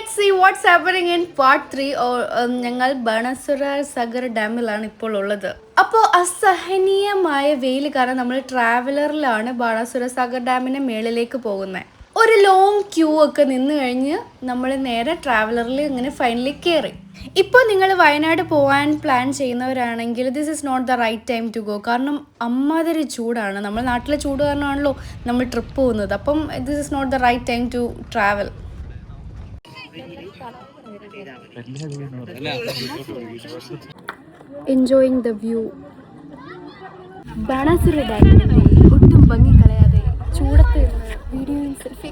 let's see what's happening in part 3. ഞങ്ങൾ ബാണാസുര സാഗർ ഡാമിലാണ് ഇപ്പോൾ ഉള്ളത്. അപ്പോൾ അസഹനീയമായ വെയിൽ കാരണം നമ്മൾ ട്രാവലറിലാണ് ബാണാസുര സാഗർ ഡാമിൻ്റെ മേളിലേക്ക് പോകുന്നത്. ഒരു ലോങ് ക്യൂ ഒക്കെ നിന്ന് കഴിഞ്ഞ് നമ്മൾ നേരെ ട്രാവലറിൽ ഇങ്ങനെ ഫൈനലി കയറി. ഇപ്പോൾ നിങ്ങൾ വയനാട് പോകാൻ പ്ലാൻ ചെയ്യുന്നവരാണെങ്കിൽ this is not the right time to go. കാരണം അമ്മാതിരി ചൂടാണ്. നമ്മുടെ നാട്ടിലെ ചൂട് കാരണമാണല്ലോ നമ്മൾ ട്രിപ്പ് പോകുന്നത്. അപ്പം this is not the right time to travel. Enjoying the view. Banasura ഡാമിന്റെ ഒട്ടും ഭംഗി കളയാതെ ചൂടത്ത് വീഡിയോയും സെൽഫി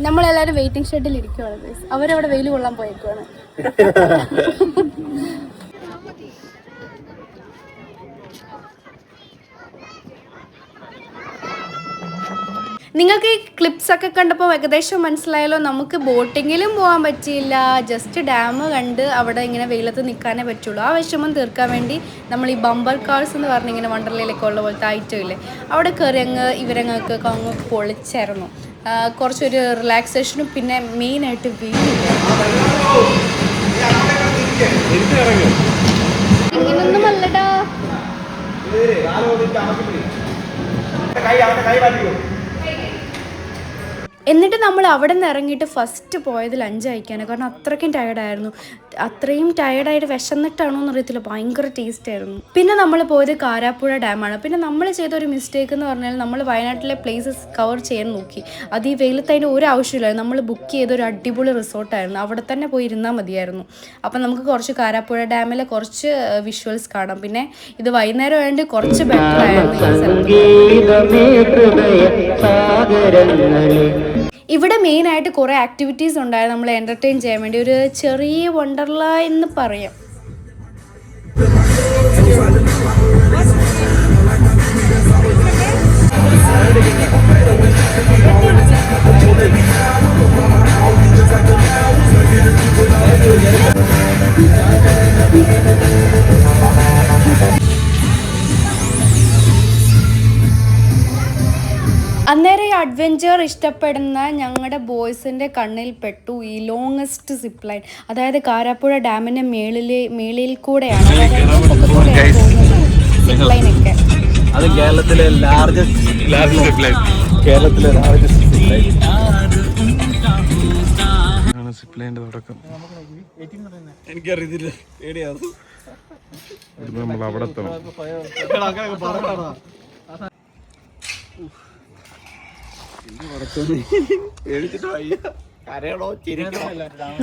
നമ്മളെല്ലാരും വെയിറ്റിംഗ് ഷെഡിൽ ഇരിക്കുവാണ്. അവരവിടെ വെയിൽ കൊള്ളാൻ പോയേക്കുവാണ്. നിങ്ങൾക്ക് ഈ ക്ലിപ്സ് ഒക്കെ കണ്ടപ്പോൾ ഏകദേശം മനസ്സിലായല്ലോ, നമുക്ക് ബോട്ടിങ്ങിലും പോകാൻ പറ്റിയില്ല. ജസ്റ്റ് ഡാം കണ്ട് അവിടെ ഇങ്ങനെ വെയിലത്ത് നിൽക്കാനേ പറ്റുള്ളൂ. ആ വിഷമം തീർക്കാൻ വേണ്ടി നമ്മൾ ഈ ബമ്പർ കാർസ് എന്ന് പറഞ്ഞ് ഇങ്ങനെ വണ്ടർലയിലൊക്കെ ഉള്ള പോലത്തെ ഐറ്റം ഇല്ലേ, അവിടെ കയറി ഇവരങ്ങൾക്ക് അങ്ങ് പൊളിച്ചായിരുന്നു. കുറച്ചൊരു റിലാക്സേഷനും പിന്നെ മെയിനായിട്ട് ഇങ്ങനൊന്നും അല്ലടാ. എന്നിട്ട് നമ്മൾ അവിടെ നിന്ന് ഇറങ്ങിയിട്ട് ഫസ്റ്റ് പോയത് ലഞ്ച് കഴിക്കാനാണ്. കാരണം അത്രയ്ക്കും ടയർഡായിരുന്നു. അത്രയും ടയർഡായിട്ട് വിശന്നിട്ടാണോ എന്നറിയത്തില്ല, ഭയങ്കര ടേസ്റ്റ് ആയിരുന്നു. പിന്നെ നമ്മൾ പോയത് കാരാപ്പുഴ ഡാമാണ്. പിന്നെ നമ്മൾ ചെയ്ത ഒരു മിസ്റ്റേക്ക് എന്ന് പറഞ്ഞാൽ നമ്മൾ വയനാട്ടിലെ പ്ലേസസ് കവർ ചെയ്യാൻ നോക്കി. അത് ഈ വെയിലത്ത് അതിൻ്റെ ഒരു ആവശ്യമില്ലായിരുന്നു. നമ്മൾ ബുക്ക് ചെയ്തൊരു അടിപൊളി റിസോർട്ടായിരുന്നു, അവിടെ തന്നെ പോയി ഇരുന്നാൽ മതിയായിരുന്നു. അപ്പം നമുക്ക് കുറച്ച് കാരാപ്പുഴ ഡാമിലെ കുറച്ച് വിഷ്വൽസ് കാണാം. പിന്നെ ഇത് വൈകുന്നേരം ആയതുകൊണ്ട് കുറച്ച് ബെറ്റർ ആയിരുന്നു ഈ സ്ഥലത്ത്. ഇവിടെ മെയിനായിട്ട് കുറേ ആക്ടിവിറ്റീസ് ഉണ്ടായിരുന്നു നമ്മളെ എൻ്റർടൈൻ ചെയ്യാൻ വേണ്ടി. ഒരു ചെറിയ വണ്ടർല എന്ന് പറയാം. അന്നേരം ഈ അഡ്വഞ്ചർ ഇഷ്ടപ്പെടുന്ന ഞങ്ങളുടെ ബോയ്സിൻ്റെ കണ്ണിൽ പെട്ടു ഈ ലോങ്ങസ്റ്റ് സിപ്പ് ലൈൻ. അതായത് കാരാപ്പുഴ ഡാമിൻ്റെ മേളിൽ കൂടെയാണ് സിപ്പ് ലൈനൊക്കെ. അത് കേരളത്തിലെ ലാർജസ്റ്റ് സിപ്പ് ലൈൻ. സിപ്പ് ലൈൻ്റെ തുടക്കം എനിക്കറിയത്തില്ല എവിടെയാണ്. നമ്മൾ അവിടെ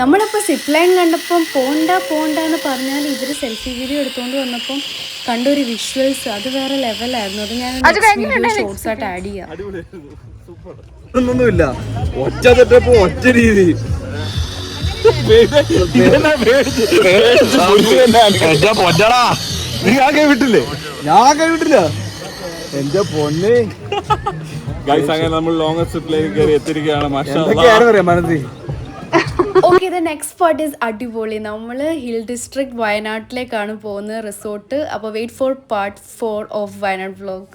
നമ്മളിപ്പോൾ സിപ്പ് ലൈൻ കണ്ടപ്പം പോണ്ട എന്ന് പറഞ്ഞാൽ ഇവർ സെൽഫി വീഡിയോ എടുത്തുകൊണ്ട് വന്നപ്പം കണ്ടൊരു വിഷ്വൽസ് അത് വേറെ ലെവലായിരുന്നു. അത് ഞാൻ ഷോർട്സ് ആയിട്ട് ആഡ് ചെയ്യാം. ഒന്നുമില്ല, ഒറ്റ തെറ്റപ്പോ ഒറ്റ രീതി. ഞാൻ കൈവിട്ടില്ല എന്റെ പൊന്നെ. അങ്ങനെ നമ്മൾ ലോങ്ങസ്റ്റ് സിപ്പിലേക്ക് കയറി എത്തിയിരിക്കുകയാണ്. Okay, the next spot is അടിപൊളി. നമ്മൾ ഹിൽ ഡിസ്ട്രിക്ട് വയനാട്ടിലേക്കാണ് പോകുന്നത്, റിസോർട്ട്. അപ്പോൾ wait for part 4 of Wayanad vlog.